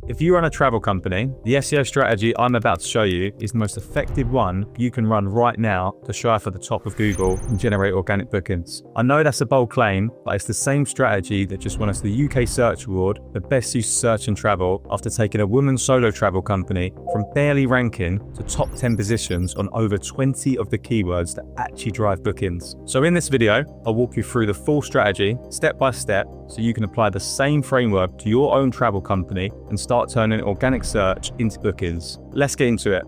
If you run a travel company, the SEO strategy I'm about to show you is the most effective one you can run right now to strive for the top of Google and generate organic bookings. I know that's a bold claim, but it's the same strategy that just won us the UK Search Award for Best Used Search and Travel after taking a women's solo travel company from barely ranking to top 10 positions on over 20 of the keywords that actually drive bookings. So in this video, I'll walk you through the full strategy step by step so you can apply the same framework to your own travel company and start turning organic search into bookings. Let's get into it.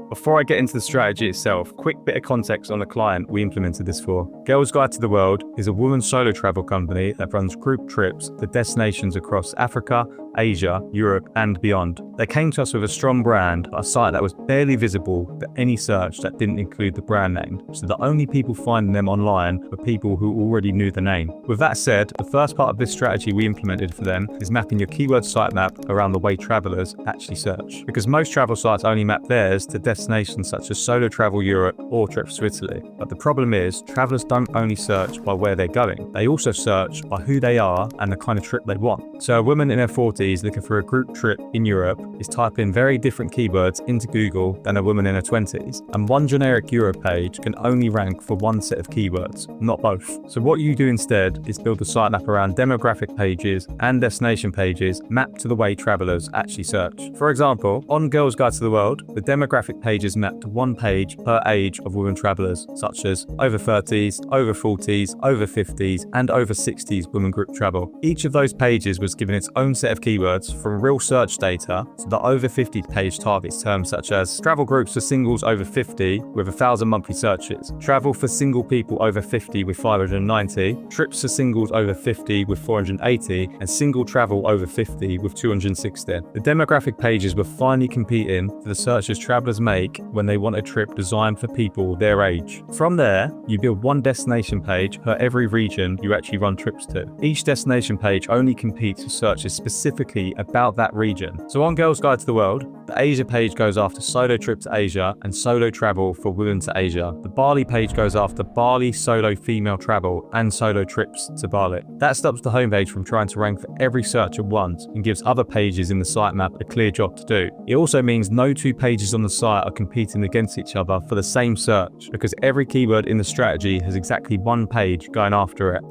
Before I get into the strategy itself, quick bit of context on the client we implemented this for. Girls Guide to the World is a women's solo travel company that runs group trips to destinations across Africa, Asia, Europe, and beyond. They came to us with a strong brand, a site that was barely visible for any search that didn't include the brand name, so the only people finding them online were people who already knew the name. With that said, the first part of this strategy we implemented for them is mapping your keyword sitemap around the way travelers actually search. Because most travel sites only map theirs to destinations such as Solo Travel Europe or trips to Italy. But the problem is, travelers don't only search by where they're going, they also search by who they are and the kind of trip they want. So a woman in her 40s looking for a group trip in Europe is typing very different keywords into Google than a woman in her 20s, and one generic Europe page can only rank for one set of keywords, not both. So what you do instead is build a sitemap around demographic pages and destination pages mapped to the way travelers actually search. For example, on Girls Guide to the World, the demographic page is mapped to one page per age of women travelers, such as over 30s, over 40s, over 50s, and over 60s women group travel. Each of those pages was given its own set of keywords from real search data, so the over 50 page targets terms such as travel groups for singles over 50 with 1,000 monthly searches, travel for single people over 50 with 590, trips for singles over 50 with 480, and single travel over 50 with 260. The demographic pages were finally competing for the searches travelers make when they want a trip designed for people their age. From there, you build one destination page per every region you actually run trips to. Each destination page only competes for searches specifically about that region. So on Girls Guide to the World, the Asia page goes after solo trip to Asia and solo travel for women to Asia. The Bali page goes after Bali solo female travel and solo trips to Bali. That stops the homepage from trying to rank for every search at once and gives other pages in the sitemap a clear job to do. It also means no two pages on the site are competing against each other for the same search, because every keyword in the strategy has exactly one page going after it.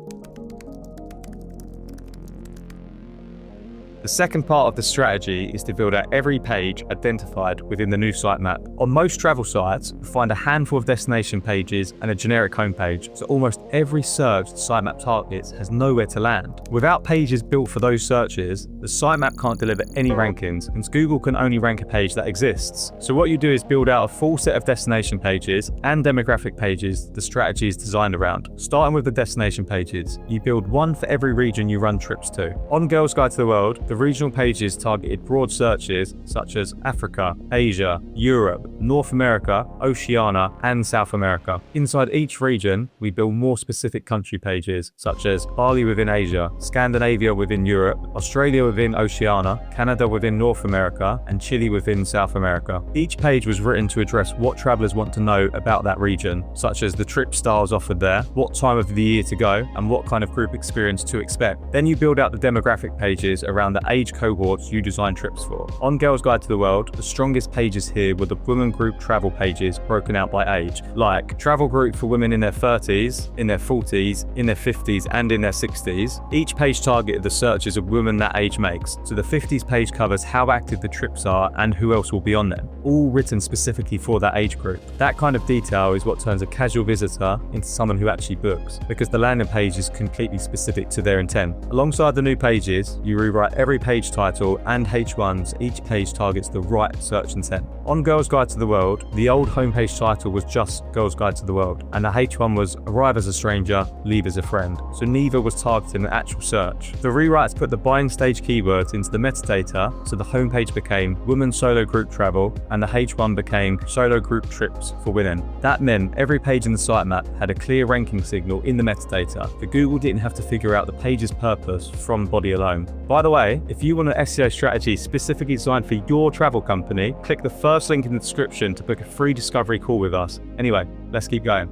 The second part of the strategy is to build out every page identified within the new sitemap. On most travel sites, you find a handful of destination pages and a generic homepage, so almost every search the sitemap targets has nowhere to land. Without pages built for those searches, the sitemap can't deliver any rankings, and Google can only rank a page that exists. So what you do is build out a full set of destination pages and demographic pages the strategy is designed around. Starting with the destination pages, you build one for every region you run trips to. On Girls Guide to the World, the regional pages targeted broad searches such as Africa, Asia, Europe, North America, Oceania, and South America. Inside each region, we build more specific country pages such as Bali within Asia, Scandinavia within Europe, Australia within Oceania, Canada within North America, and Chile within South America. Each page was written to address what travelers want to know about that region, such as the trip styles offered there, what time of the year to go, and what kind of group experience to expect. Then you build out the demographic pages around the age cohorts you design trips for. On Girls Guide to the World, the strongest pages here were the women group travel pages broken out by age, like travel group for women in their 30s, in their 40s, in their 50s, and in their 60s. Each page targeted the searches of women that age makes, so the 50s page covers how active the trips are and who else will be on them, all written specifically for that age group. That kind of detail is what turns a casual visitor into someone who actually books, because the landing page is completely specific to their intent. Alongside the new pages, you rewrite every page title and H1s, each page targets the right search intent. On Girls Guide to the World, the old homepage title was just Girls Guide to the World, and the H1 was Arrive as a Stranger, Leave as a Friend, so neither was targeting an actual search. The rewrites put the buying stage keywords into the metadata, so the homepage became Women Solo Group Travel, and the H1 became Solo Group Trips for Women. That meant every page in the sitemap had a clear ranking signal in the metadata, but Google didn't have to figure out the page's purpose from body alone. By the way, if you want an SEO strategy specifically designed for your travel company, click the first link in the description to book a free discovery call with us. Anyway, let's keep going.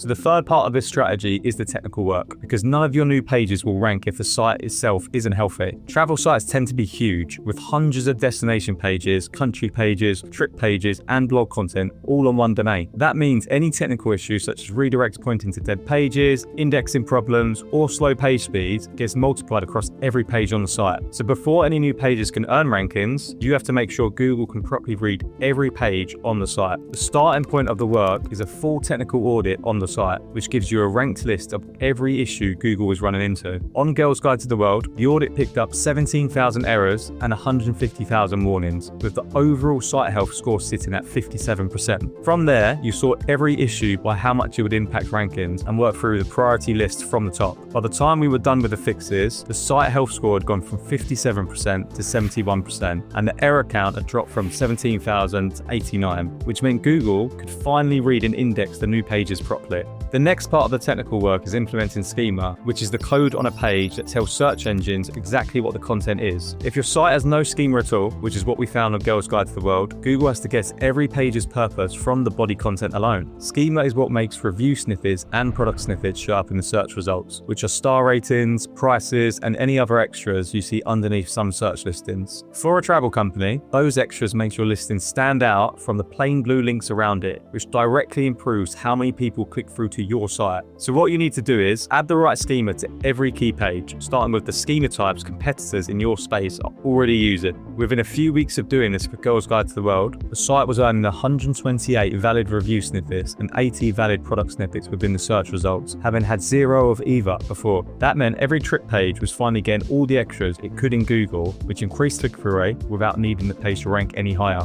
So the third part of this strategy is the technical work, because none of your new pages will rank if the site itself isn't healthy. Travel sites tend to be huge, with hundreds of destination pages, country pages, trip pages, and blog content all on one domain. That means any technical issues such as redirects pointing to dead pages, indexing problems, or slow page speeds gets multiplied across every page on the site. So before any new pages can earn rankings, you have to make sure Google can properly read every page on the site. The starting point of the work is a full technical audit on the site, which gives you a ranked list of every issue Google is running into. On Girls Guide to the World, the audit picked up 17,000 errors and 150,000 warnings, with the overall site health score sitting at 57%. From there, you sort every issue by how much it would impact rankings and work through the priority list from the top. By the time we were done with the fixes, the site health score had gone from 57% to 71%, and the error count had dropped from 17,000 to 89, which meant Google could finally read and index the new pages properly. The next part of the technical work is implementing schema, which is the code on a page that tells search engines exactly what the content is. If your site has no schema at all, which is what we found on Girls Guide to the World, Google has to guess every page's purpose from the body content alone. Schema is what makes review snippets and product snippets show up in the search results, which are star ratings, prices, and any other extras you see underneath some search listings. For a travel company, those extras make your listing stand out from the plain blue links around it, which directly improves how many people click through to your site. So what you need to do is add the right schema to every key page, starting with the schema types competitors in your space are already using. Within a few weeks of doing this for Girls Guide to the World, the site was earning 128 valid review snippets and 80 valid product snippets within the search results, having had 0 of either before. That meant every trip page was finally getting all the extras it could in Google, which increased click-through rate without needing the page to rank any higher.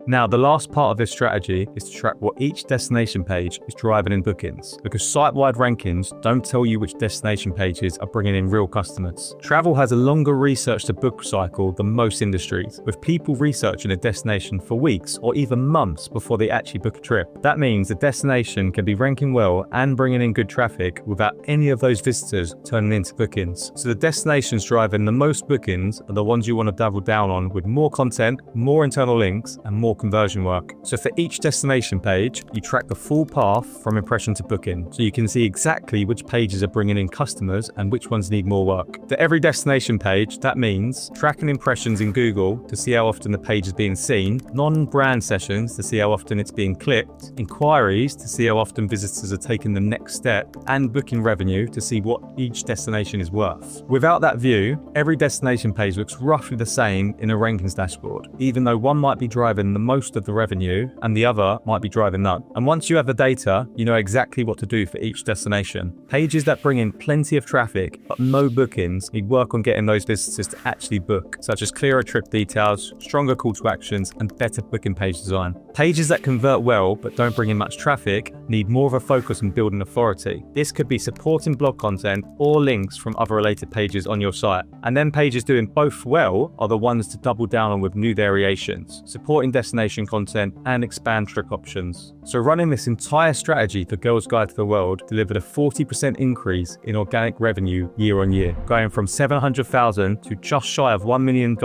Now, the last part of this strategy is to track what each destination page is driving in bookings, because site-wide rankings don't tell you which destination pages are bringing in real customers. Travel has a longer research to book cycle than most industries, with people researching a destination for weeks or even months before they actually book a trip. That means the destination can be ranking well and bringing in good traffic without any of those visitors turning into bookings. So the destinations driving the most bookings are the ones you want to double down on with more content, more internal links, and more conversion work. So for each destination page, you track the full path from impression to booking, so you can see exactly which pages are bringing in customers and which ones need more work. For every destination page, that means tracking impressions in Google to see how often the page is being seen, non-brand sessions to see how often it's being clicked, inquiries to see how often visitors are taking the next step, and booking revenue to see what each destination is worth. Without that view, every destination page looks roughly the same in a rankings dashboard, even though one might be driving the most of the revenue and the other might be driving none. And once you have the data, you know exactly what to do for each destination. Pages that bring in plenty of traffic but no bookings need work on getting those visitors to actually book, such as clearer trip details, stronger call to actions, and better booking page design. Pages that convert well but don't bring in much traffic need more of a focus on building authority. This could be supporting blog content or links from other related pages on your site. And then pages doing both well are the ones to double down on with new variations, supporting destination content and expand trick options. So running this entire strategy for Girls Guide to the World delivered a 40% increase in organic revenue year on year, going from $700,000 to just shy of $1 million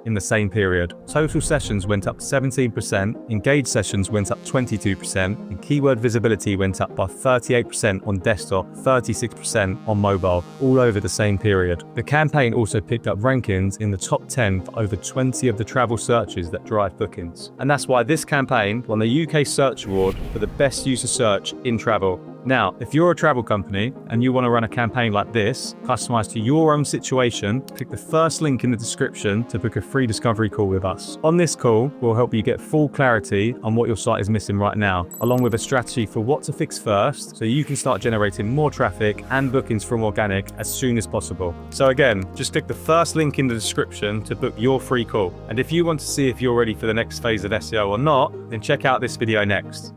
in the same period. Total sessions went up 17%, engaged sessions went up 22%, and keyword visibility went up by 38% on desktop, 36% on mobile, all over the same period. The campaign also picked up rankings in the top 10 for over 20 of the travel searches that drive bookings. And that's why this campaign won the UK Search Award for the best user search in travel. Now, if you're a travel company and you want to run a campaign like this, customized to your own situation, click the first link in the description to book a free discovery call with us. On this call, we'll help you get full clarity on what your site is missing right now, along with a strategy for what to fix first so you can start generating more traffic and bookings from organic as soon as possible. So again, just click the first link in the description to book your free call. And if you want to see if you're ready for the next phase of SEO or not, then check out this video next.